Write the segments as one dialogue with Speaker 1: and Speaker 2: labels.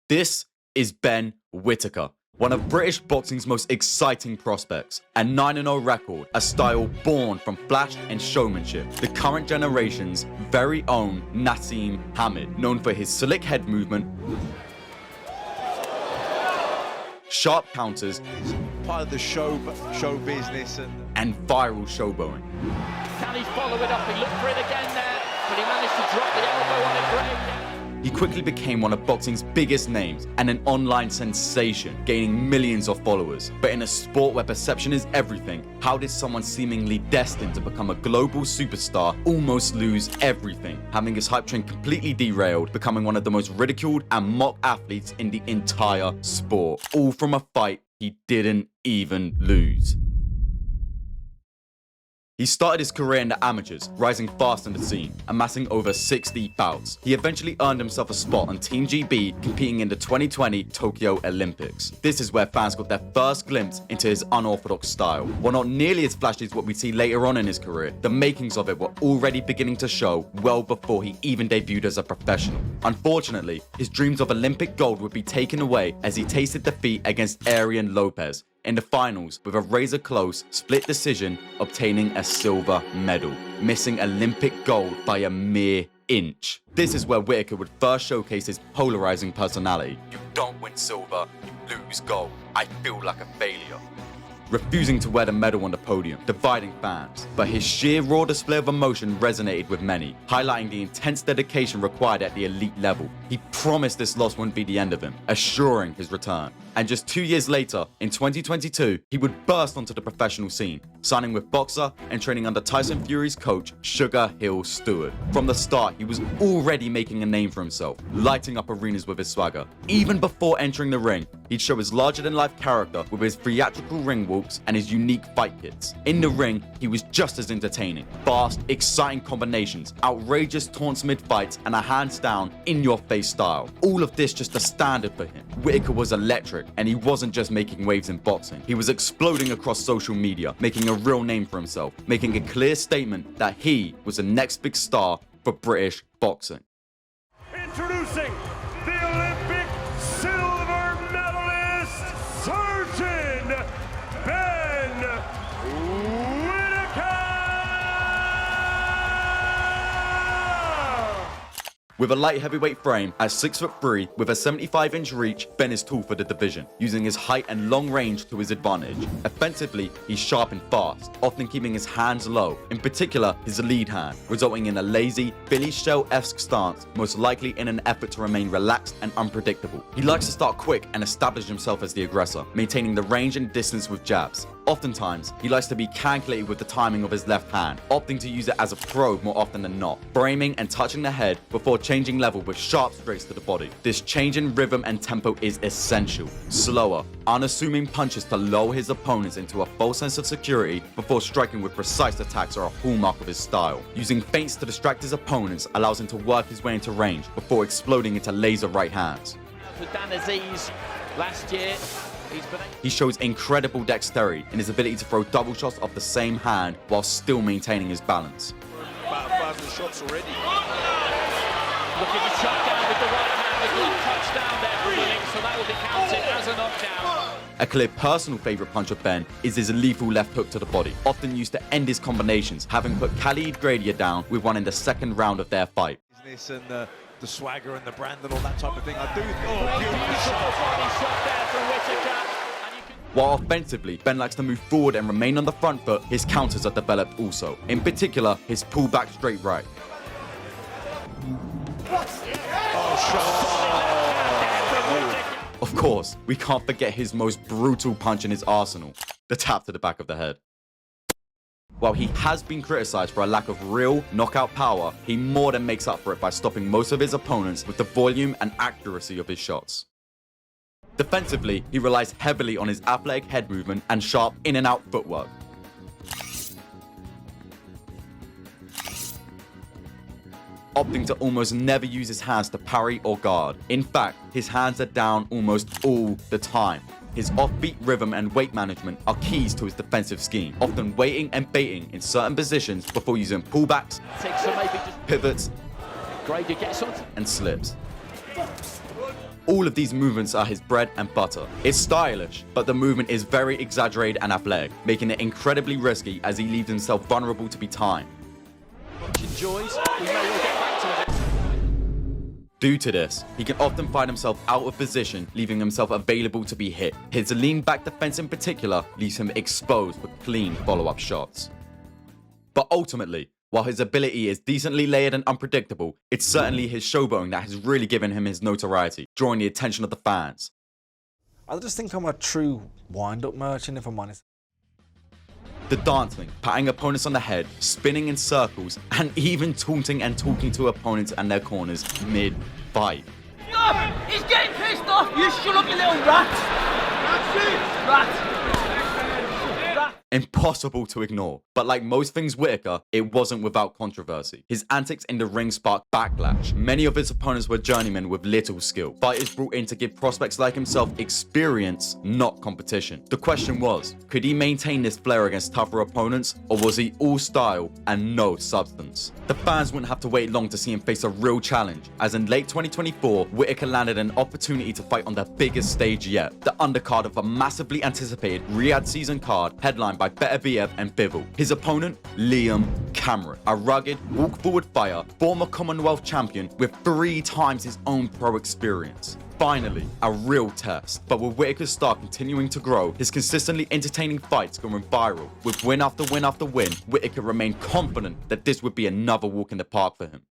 Speaker 1: This is Ben Whittaker, one of British boxing's most exciting prospects. A 9-0 record, a style born from flash and showmanship. The current generation's very own Naseem Hamed, known for his slick head movement, sharp counters,
Speaker 2: part of the show business,
Speaker 1: and viral showboating.
Speaker 3: Can he follow it up? He looked for it again there, but he managed to drop the elbow on it great.
Speaker 1: He quickly became one of boxing's biggest names and an online sensation, gaining millions of followers. But in a sport where perception is everything, how did someone seemingly destined to become a global superstar almost lose everything, having his hype train completely derailed, becoming one of the most ridiculed and mocked athletes in the entire sport, all from a fight he didn't even lose? He started his career in the amateurs, rising fast in the scene, amassing over 60 bouts. He eventually earned himself a spot on Team GB, competing in the 2020 Tokyo Olympics. This is where fans got their first glimpse into his unorthodox style. While not nearly as flashy as what we see later on in his career, the makings of it were already beginning to show well before he even debuted as a professional. Unfortunately, his dreams of Olympic gold would be taken away as he tasted defeat against Arian Lopez in the finals with a razor-close split decision, obtaining a silver medal, missing Olympic gold by a mere inch. This is where Whittaker would first showcase his polarizing personality. You don't win silver, you lose gold. I feel like a failure. Refusing to wear the medal on the podium, dividing fans. But his sheer raw display of emotion resonated with many, highlighting the intense dedication required at the elite level. He promised this loss wouldn't be the end of him, assuring his return. And just 2 years later, in 2022, he would burst onto the professional scene, signing with Boxer and training under Tyson Fury's coach, Sugar Hill Stewart. From the start, he was already making a name for himself, lighting up arenas with his swagger. Even before entering the ring, he'd show his larger-than-life character with his theatrical ring walks and his unique fight kits. In the ring, he was just as entertaining. Fast, exciting combinations, outrageous taunts mid-fights, and a hands-down, in-your-face style. All of this just a standard for him. Whittaker was electric, and he wasn't just making waves in boxing. He was exploding across social media, making a real name for himself, making a clear statement that he was the next big star for British boxing.
Speaker 4: Introducing the Olympic silver medalist, Surgeon Ben Whittaker!
Speaker 1: With a light heavyweight frame at 6'3" with a 75-inch reach, Ben is tall for the division, using his height and long range to his advantage. Offensively, he's sharp and fast, often keeping his hands low, in particular his lead hand, resulting in a lazy, Billy Shell-esque stance, most likely in an effort to remain relaxed and unpredictable. He likes to start quick and establish himself as the aggressor, maintaining the range and distance with jabs. Oftentimes, he likes to be calculated with the timing of his left hand, opting to use it as a probe more often than not, framing and touching the head before changing level with sharp straights to the body. This change in rhythm and tempo is essential. Slower, unassuming punches to lull his opponents into a false sense of security before striking with precise attacks are a hallmark of his style. Using feints to distract his opponents allows him to work his way into range before exploding into laser right hands.
Speaker 3: With Dan Aziz last year,
Speaker 1: he shows incredible dexterity in his ability to throw double shots off the same hand while still maintaining his balance.
Speaker 2: about 500 shots already.
Speaker 3: Look at the shot down with the right hand, the glove touchdown there for Willing, so that will be counted as a knockdown.
Speaker 1: A clear personal favourite punch of Ben is his lethal left hook to the body, often used to end his combinations, having put Khalid Gradier down with one in the second round of their fight.
Speaker 2: And the swagger and the brand and all that type of thing. I do think.
Speaker 3: Beautiful body shot there from Whittaker.
Speaker 1: While offensively, Ben likes to move forward and remain on the front foot, his counters are developed also. In particular, his pullback straight right. Of course, we can't forget his most brutal punch in his arsenal, the tap to the back of the head. While he has been criticised for a lack of real knockout power, he more than makes up for it by stopping most of his opponents with the volume and accuracy of his shots. Defensively, he relies heavily on his athletic head movement and sharp in-and-out footwork. Opting to almost never use his hands to parry or guard. In fact, his hands are down almost all the time. His offbeat rhythm and weight management are keys to his defensive scheme, often waiting and baiting in certain positions before using pullbacks, pivots, and slips. All of these movements are his bread and butter. It's stylish, but the movement is very exaggerated and athletic, making it incredibly risky as he leaves himself vulnerable to be timed.
Speaker 3: Enjoys. We may well get back to it.
Speaker 1: Due to this, he can often find himself out of position, leaving himself available to be hit. His lean back defense in particular leaves him exposed for clean follow-up shots. But ultimately, while his ability is decently layered and unpredictable, it's certainly his showboating that has really given him his notoriety, drawing the attention of the fans.
Speaker 5: I just think I'm a true wind-up merchant, if I'm honest.
Speaker 1: The dancing, patting opponents on the head, spinning in circles, and even taunting and talking to opponents and their corners mid-fight.
Speaker 6: Stop! He's getting pissed off! You shut up, you little rat! That's it! Rat!
Speaker 1: Impossible to ignore, but like most things Whittaker, it wasn't without controversy. His antics in the ring sparked backlash. Many of his opponents were journeymen with little skill, fighters brought in to give prospects like himself experience, not competition. The question was, could he maintain this flair against tougher opponents, or was he all style and no substance? The fans wouldn't have to wait long to see him face a real challenge, as in late 2024, Whittaker landed an opportunity to fight on the biggest stage yet, the undercard of a massively anticipated Riyad season card headlined by Beterbiev and Bivol. His opponent, Liam Cameron, a rugged, walk-forward fighter, former Commonwealth champion with 3 times his own pro experience. Finally, a real test. But with Whittaker's star continuing to grow, his consistently entertaining fights going viral, with win after win after win, Whittaker remained confident that this would be another walk in the park for him.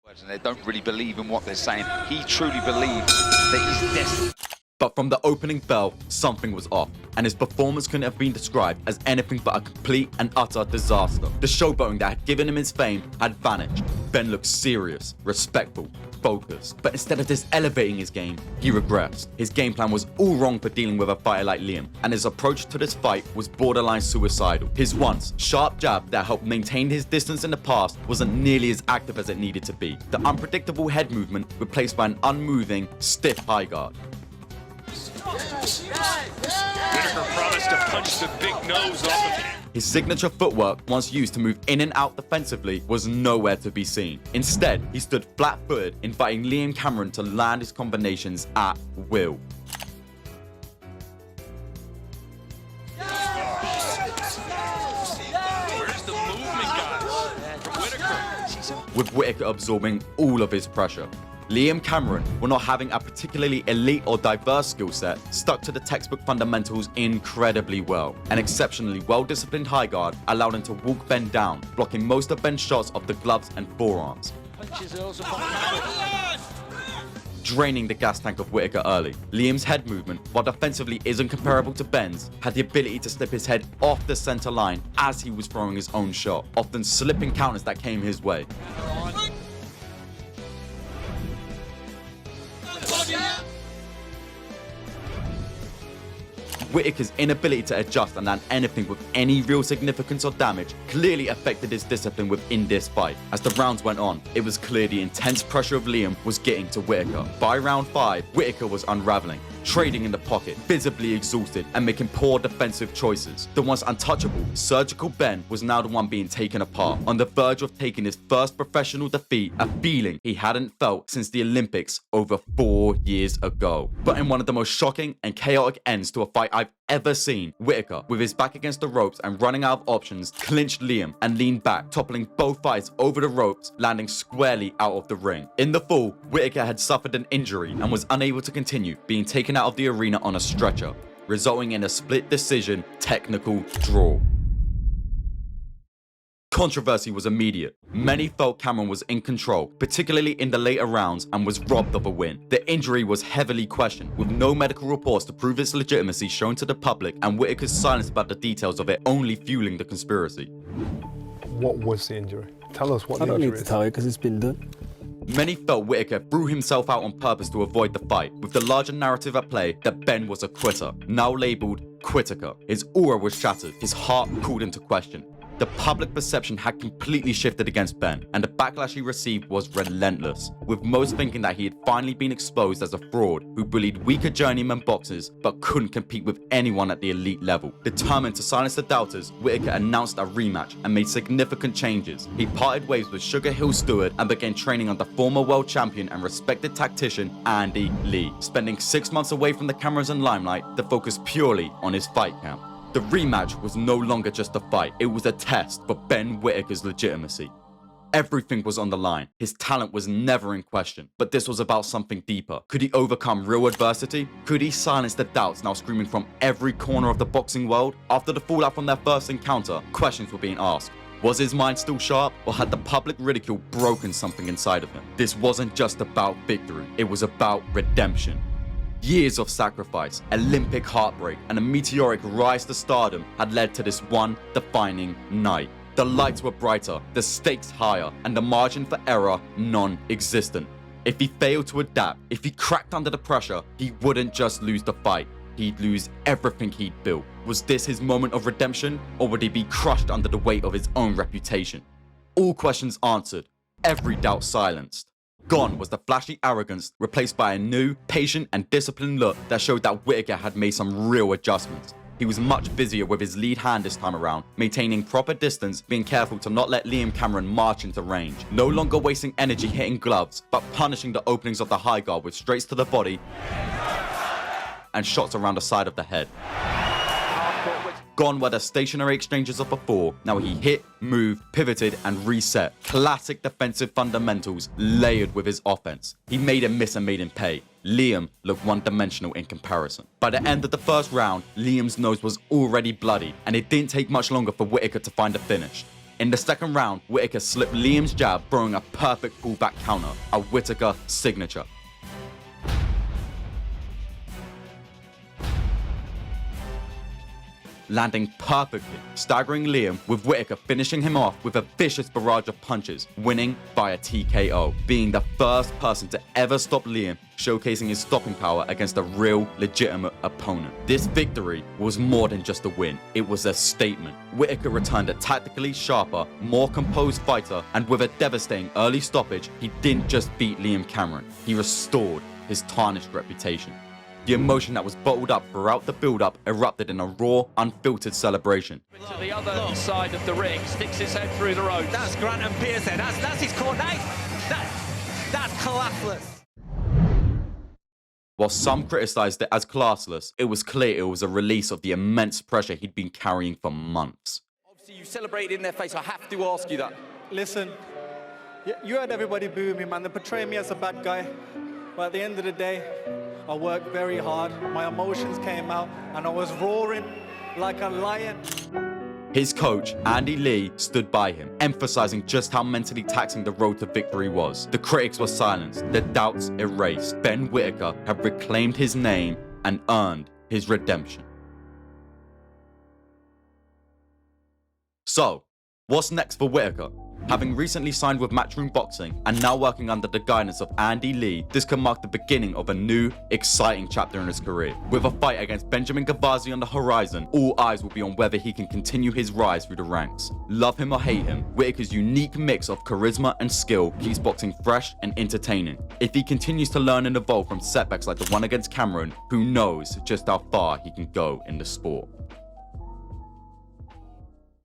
Speaker 7: And they don't really believe in what they're saying. He truly believes that he's destined.
Speaker 1: But from the opening bell, something was off, and his performance couldn't have been described as anything but a complete and utter disaster. The showboating that had given him his fame had vanished. Ben looked serious, respectful, focused, but instead of this elevating his game, he regressed. His game plan was all wrong for dealing with a fighter like Liam, and his approach to this fight was borderline suicidal. His once sharp jab that helped maintain his distance in the past wasn't nearly as active as it needed to be. The unpredictable head movement replaced by an unmoving, stiff high guard.
Speaker 4: Whittaker promised to punch the big nose off of him.
Speaker 1: His signature footwork, once used to move in and out defensively, was nowhere to be seen. Instead, he stood flat-footed, inviting Liam Cameron to land his combinations at will.
Speaker 4: Where's the movement, guys? From Whittaker.
Speaker 1: With Whittaker absorbing all of his pressure. Liam Cameron, while not having a particularly elite or diverse skill set, stuck to the textbook fundamentals incredibly well. An exceptionally well-disciplined high guard allowed him to walk Ben down, blocking most of Ben's shots off the gloves and forearms,
Speaker 3: Punches also from Cameron.
Speaker 1: draining the gas tank of Whittaker early. Liam's head movement, while defensively isn't comparable to Ben's, had the ability to slip his head off the center line as he was throwing his own shot, often slipping counters that came his way. Whittaker's inability to adjust and land anything with any real significance or damage clearly affected his discipline within this fight. As the rounds went on, it was clear the intense pressure of Liam was getting to Whittaker. By round 5, Whittaker was unraveling, trading in the pocket, visibly exhausted, and making poor defensive choices. The once untouchable, surgical Ben was now the one being taken apart, on the verge of taking his first professional defeat, a feeling he hadn't felt since the Olympics over 4 years ago. But in one of the most shocking and chaotic ends to a fight I've ever seen, Whittaker, with his back against the ropes and running out of options, clinched Liam and leaned back, toppling both fighters over the ropes, landing squarely out of the ring. In the fall, Whittaker had suffered an injury and was unable to continue, being taken out of the arena on a stretcher, resulting in a split decision technical draw. Controversy was immediate. Many felt Cameron was in control, particularly in the later rounds, and was robbed of a win. The injury was heavily questioned, with no medical reports to prove its legitimacy shown to the public, and Whittaker's silence about the details of it only fueling the conspiracy.
Speaker 8: What was the injury? Tell us what the injury is.
Speaker 5: I don't need to tell you because it's been done.
Speaker 1: Many felt Whittaker threw himself out on purpose to avoid the fight, with the larger narrative at play that Ben was a quitter, now labelled Whittaker. His aura was shattered, his heart called into question. The public perception had completely shifted against Ben, and the backlash he received was relentless, with most thinking that he had finally been exposed as a fraud who bullied weaker journeyman boxers but couldn't compete with anyone at the elite level. Determined to silence the doubters, Whittaker announced a rematch and made significant changes. He parted ways with Sugar Hill Stewart and began training under former world champion and respected tactician Andy Lee, spending 6 months away from the cameras and limelight to focus purely on his fight camp. The rematch was no longer just a fight, it was a test for Ben Whittaker's legitimacy. Everything was on the line, his talent was never in question, but this was about something deeper. Could he overcome real adversity? Could he silence the doubts now screaming from every corner of the boxing world? After the fallout from their first encounter, questions were being asked. Was his mind still sharp, or had the public ridicule broken something inside of him? This wasn't just about victory, it was about redemption. Years of sacrifice, Olympic heartbreak, and a meteoric rise to stardom had led to this one defining night. The lights were brighter, the stakes higher, and the margin for error non-existent. If he failed to adapt, if he cracked under the pressure, he wouldn't just lose the fight, he'd lose everything he'd built. Was this his moment of redemption, or would he be crushed under the weight of his own reputation? All questions answered, every doubt silenced. Gone was the flashy arrogance, replaced by a new, patient and disciplined look that showed that Whittaker had made some real adjustments. He was much busier with his lead hand this time around, maintaining proper distance, being careful to not let Liam Cameron march into range. No longer wasting energy hitting gloves, but punishing the openings of the high guard with straights to the body and shots around the side of the head. Gone were the stationary exchanges of before. Now he hit, moved, pivoted, and reset. Classic defensive fundamentals layered with his offense. He made him miss and made him pay. Liam looked one-dimensional in comparison. By the end of the first round, Liam's nose was already bloody, and it didn't take much longer for Whittaker to find a finish. In the second round, Whittaker slipped Liam's jab, throwing a perfect pullback counter, a Whittaker signature. Landing perfectly, staggering Liam, with Whittaker finishing him off with a vicious barrage of punches, winning by a TKO, being the first person to ever stop Liam, showcasing his stopping power against a real, legitimate opponent. This victory was more than just a win, it was a statement. Whittaker returned a tactically sharper, more composed fighter, and with a devastating early stoppage, he didn't just beat Liam Cameron, he restored his tarnished reputation. The emotion that was bottled up throughout the build-up erupted in a raw, unfiltered celebration.
Speaker 3: To the other side of the ring, sticks his head through the ropes.
Speaker 6: That's Grant and Pierce there. That's his core. That's classless.
Speaker 1: While some criticised it as classless, it was clear it was a release of the immense pressure he'd been carrying for months.
Speaker 9: Obviously, you celebrated in their face. I have to ask you that.
Speaker 10: Listen, you had everybody boo me, man. They portray me as a bad guy. But at the end of the day, I worked very hard, my emotions came out, and I was roaring like a lion.
Speaker 1: His coach, Andy Lee, stood by him, emphasizing just how mentally taxing the road to victory was. The critics were silenced, the doubts erased. Ben Whittaker had reclaimed his name and earned his redemption. So, what's next for Whittaker? Having recently signed with Matchroom Boxing and now working under the guidance of Andy Lee, this can mark the beginning of a new, exciting chapter in his career. With a fight against Benjamin Gavazi on the horizon, all eyes will be on whether he can continue his rise through the ranks. Love him or hate him, Whittaker's unique mix of charisma and skill keeps boxing fresh and entertaining. If he continues to learn and evolve from setbacks like the one against Cameron, who knows just how far he can go in the sport.